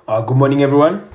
Good morning, everyone.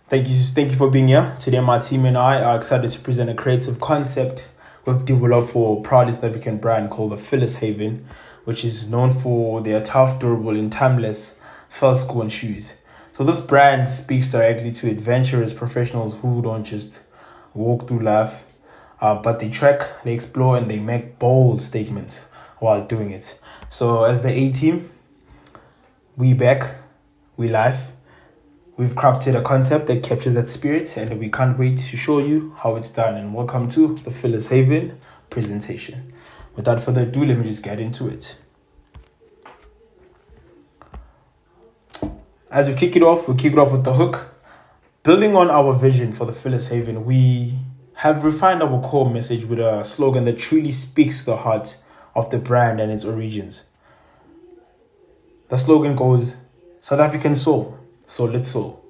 Thank you for being here. Today, my team and I are excited to present a creative concept we've developed for a proudly South African brand called the Phyllis Haven, which is known for their tough, durable, and timeless felt-worn shoes. So this brand speaks directly to adventurous professionals who don't just walk through life, but they trek, they explore, and they make bold statements while doing it. So as the A team, we back, we live. We've crafted a concept that captures that spirit, and we can't wait to show you how it's done. And welcome to the Phyllis Haven presentation. Without further ado, let me just get into it. As we kick it off with the hook. Building on our vision for the Phyllis Haven, we have refined our core message with a slogan that truly speaks to the heart of the brand and its origins. The slogan goes, South African soul, solid soul.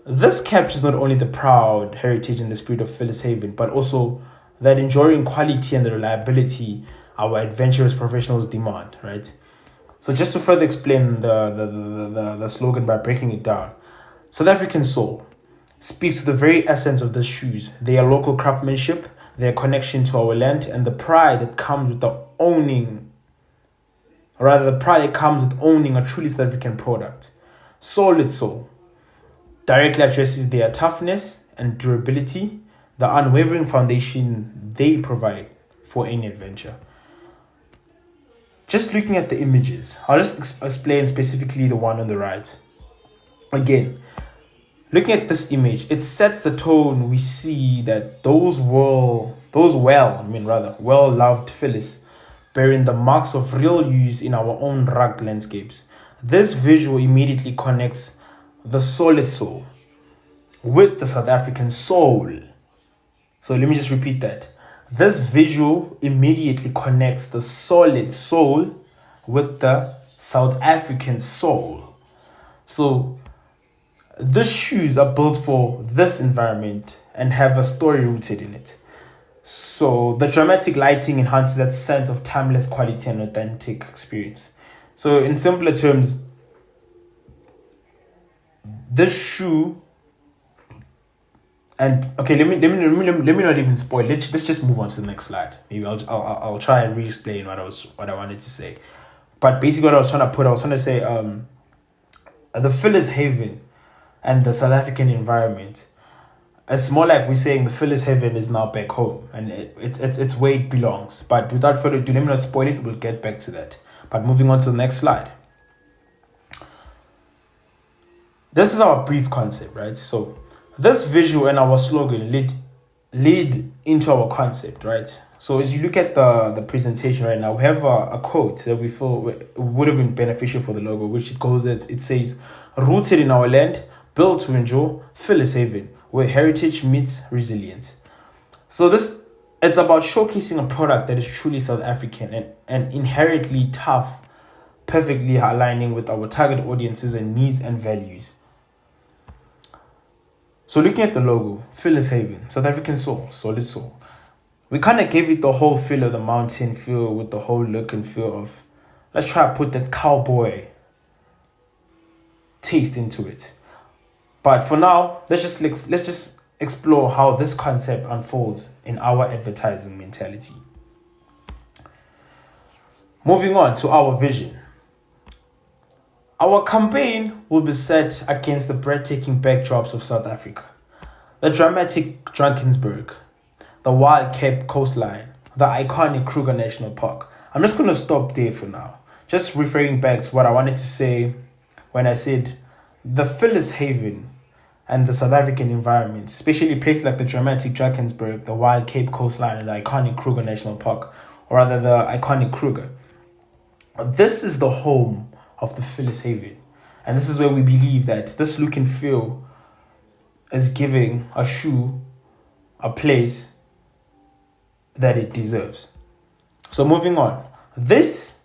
This captures not only the proud heritage and the spirit of Phyllis Haven, but also that enduring quality and the reliability our adventurous professionals demand, right? So just to further explain the slogan by breaking it down, South African soul speaks to the very essence of the shoes, their local craftsmanship, their connection to our land, and the pride that comes with owning a truly South African product. Solid soul directly addresses their toughness and durability, the unwavering foundation they provide for any adventure. Just looking at the images, I'll just explain specifically the one on the right. Again, looking at this image, it sets the tone. We see that those well-loved Phyllis bearing the marks of real use in our own rugged landscapes. This visual immediately connects the solid soul with the South African soul. So let me just repeat that. This visual immediately connects the solid soul with the South African soul. So the shoes are built for this environment and have a story rooted in it. So the dramatic lighting enhances that sense of timeless quality and authentic experience. So in simpler terms, this shoe, and okay, let me not even spoil. Let's just move on to the next slide. Maybe I'll try and re-explain what I wanted to say. But basically, what I was trying to say, the Phyllis Haven and the South African environment. It's more like we're saying the Phyllis Haven is now back home, and it's where it belongs. But without further ado, let me not spoil it. We'll get back to that. But moving on to the next slide. This is our brief concept, right? So this visual and our slogan lead into our concept, right? So as you look at the presentation right now, we have a quote that we feel would have been beneficial for the logo, which it says, rooted in our land, built to endure, Phyllis Haven, where heritage meets resilience. So it's about showcasing a product that is truly South African and inherently tough, perfectly aligning with our target audiences and needs and values. So looking at the logo, Phyllis Haven, South African soul, solid soul. We kind of gave it the whole feel of the mountain feel with the whole look and feel of, let's try to put that cowboy taste into it. But for now, let's just explore how this concept unfolds in our advertising mentality. Moving on to our vision. Our campaign will be set against the breathtaking backdrops of South Africa. The dramatic Drakensberg, the wild Cape coastline, the iconic Kruger National Park. I'm just going to stop there for now. Just referring back to what I wanted to say when I said the Phyllis Haven and the South African environment, especially places like the dramatic Drakensberg, the wild Cape coastline, and the iconic Kruger National Park, or rather the iconic Kruger. This is the home of the Phyllis Haven. And this is where we believe that this look and feel is giving a shoe a place that it deserves. So moving on. These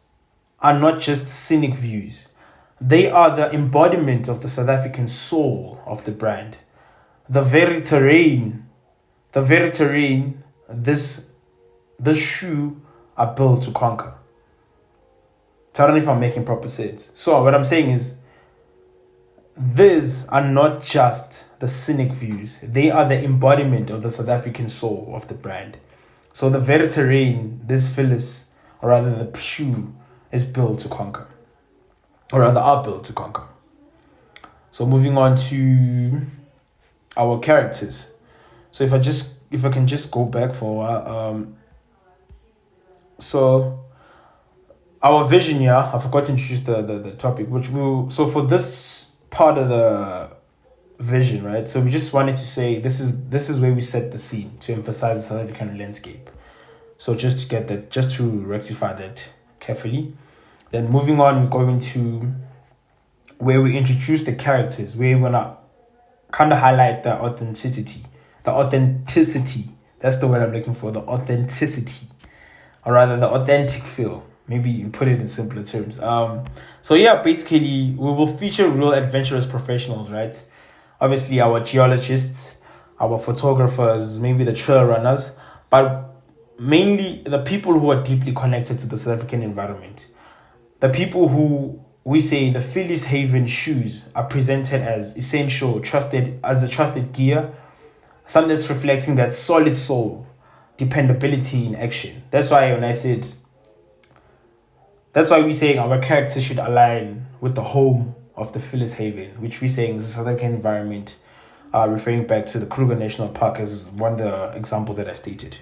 are not just scenic views. They are the embodiment of the South African soul of the brand. The very terrain this shoe are built to conquer. So I don't know if I'm making proper sense. So what I'm saying is these are not just the cynic views, they are the embodiment of the South African soul of the brand. So the very terrain this Phyllis, or rather the shoe, is built to conquer, or rather are built to conquer. So moving on to our characters. So if I can just go back for a while, so our vision here, I forgot to introduce the topic, which will, so for this part of the vision, right? So we just wanted to say this is where we set the scene to emphasize the South African landscape. So just to get that, just to rectify that carefully. Then moving on, we're going to where we introduce the characters, where we're gonna kind of highlight the authenticity. That's the word I'm looking for, the authenticity. Or rather the authentic feel. Maybe you put it in simpler terms. So yeah, basically we will feature real adventurous professionals, right? Obviously our geologists, our photographers, maybe the trail runners, but mainly the people who are deeply connected to the South African environment. The people who we say the Phyllis Haven shoes are presented as essential, trusted gear, something that's reflecting that solid soul, dependability in action. That's why we saying our characters should align with the home of the Phyllis Haven, which we saying is the South African environment, referring back to the Kruger National Park as one of the examples that I stated.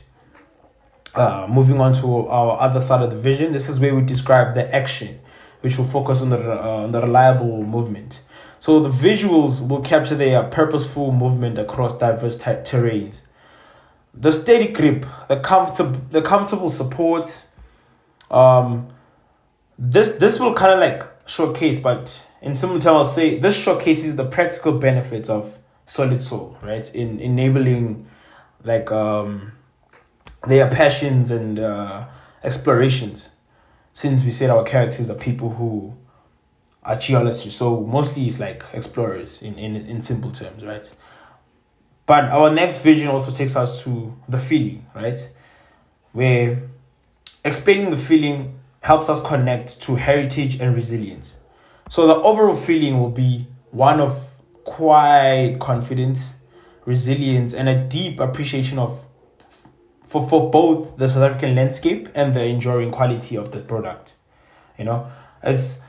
Moving on to our other side of the vision, this is where we describe the action, which will focus on the reliable movement. So the visuals will capture their purposeful movement across diverse terrains. The steady grip, the comfortable supports. This will kind of like showcase, but in simple terms, I'll say this showcases the practical benefits of solid soul, right? In enabling like their passions and explorations. Since we said our characters are people who are geologists, so mostly it's like explorers in simple terms, right? But our next vision also takes us to the feeling, right? Where explaining the feeling helps us connect to heritage and resilience. So the overall feeling will be one of quiet confidence, resilience, and a deep appreciation for both the South African landscape and the enduring quality of the product. You know, it's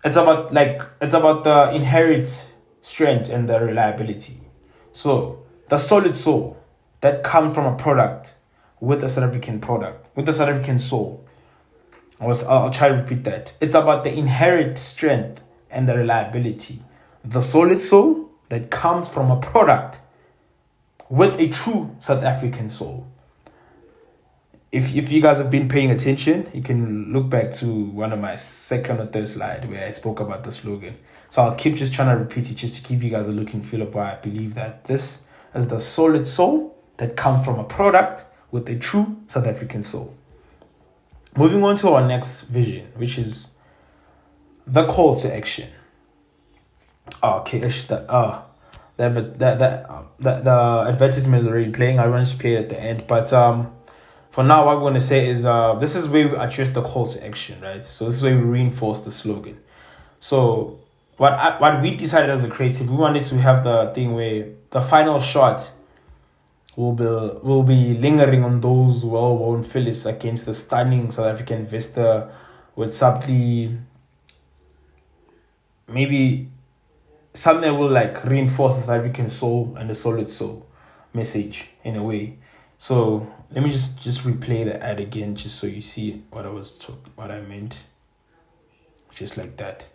about the inherent strength and the reliability. So the solid soul that comes from a product with the South African soul. I'll try to repeat that. It's about the inherent strength and the reliability. The solid soul that comes from a product with a true South African soul. If you guys have been paying attention, you can look back to one of my second or third slide where I spoke about the slogan. So I'll keep just trying to repeat it just to give you guys a look and feel of why I believe that this is the solid soul that comes from a product with a true South African soul. Moving on to our next vision, which is the call to action. Okay, the advertisement is already playing. I want to play it at the end, but for now, what we're going to say is this is where we address the call to action, right? So this is where we reinforce the slogan. So what we decided as a creative, we wanted to have the thing where the final shot will be lingering on those well-worn Phyllis against the stunning South African vista with subtly maybe something that will like reinforce the South African soul and the solid soul message in a way. So let me just replay the ad again, just so you see what I meant, just like that.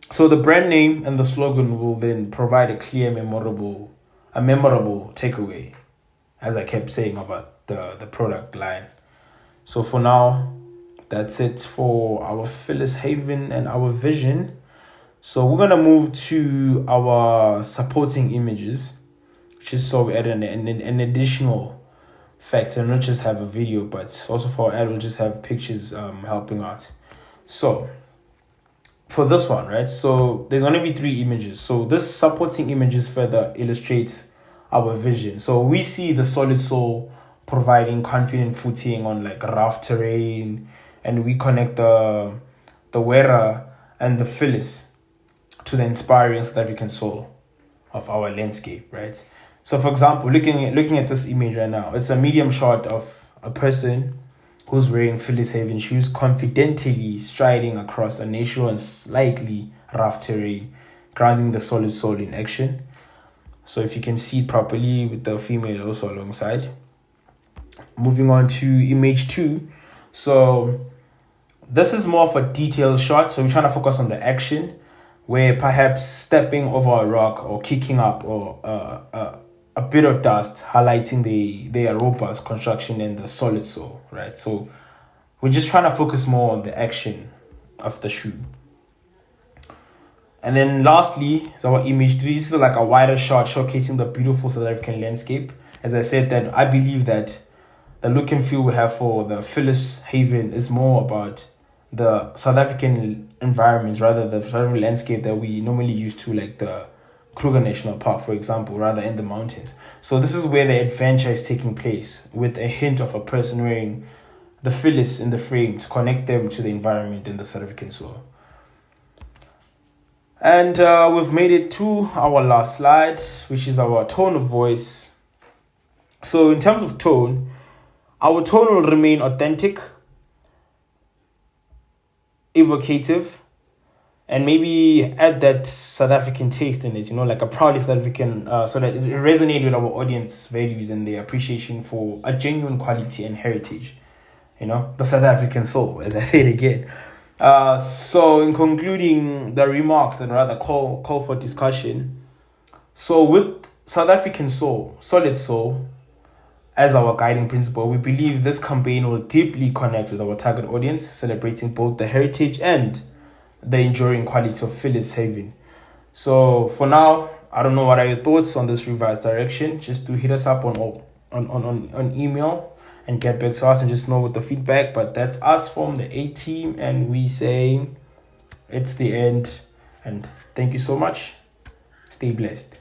So the brand name and the slogan will then provide a clear, memorable takeaway, as I kept saying about the product line. So for now, that's it for our Phyllis Haven and our vision. So we're gonna move to our supporting images. Just so we add an additional factor, not just have a video, but also for our ad, we'll just have pictures helping out. So for this one, right, so there's going to be 3 images. So this supporting images further illustrates our vision. So we see the solid soul providing confident footing on like rough terrain, and we connect the wearer and the Phyllis to the inspiring South African soul of our landscape, right? So, for example, looking at this image right now, it's a medium shot of a person who's wearing Phyllis Haven shoes, confidently striding across a natural and slightly rough terrain, grounding the solid soul in action. So, if you can see it properly with the female also alongside. Moving on to image 2. So, this is more of a detailed shot. So, we're trying to focus on the action, where perhaps stepping over a rock or kicking up or a bit of dust, highlighting the robust construction and the solid soul, right? So we're just trying to focus more on the action of the shoe. And then lastly, is our image 3. This is like a wider shot showcasing the beautiful South African landscape. As I said, that I believe that the look and feel we have for the Phyllis Haven is more about the South African environments rather than the South African landscape that we normally used to, like the Kruger National Park, for example, rather in the mountains. So this is where the adventure is taking place, with a hint of a person wearing the Phyllis in the frame to connect them to the environment and the South African soil. And we've made it to our last slide, which is our tone of voice. So in terms of tone, our tone will remain authentic, evocative, and maybe add that South African taste in it, like a proudly South African, so that it resonates with our audience values and their appreciation for a genuine quality and heritage, the South African soul, as I say it again. So in concluding the remarks and rather call for discussion, so with South African soul, solid soul, as our guiding principle, we believe this campaign will deeply connect with our target audience, celebrating both the heritage and the enduring quality of Phyllis Haven. So for now, I don't know what are your thoughts on this revised direction. Just to hit us up on email and get back to us and just know with the feedback. But that's us from the A team, and we say it's the end. And thank you so much. Stay blessed.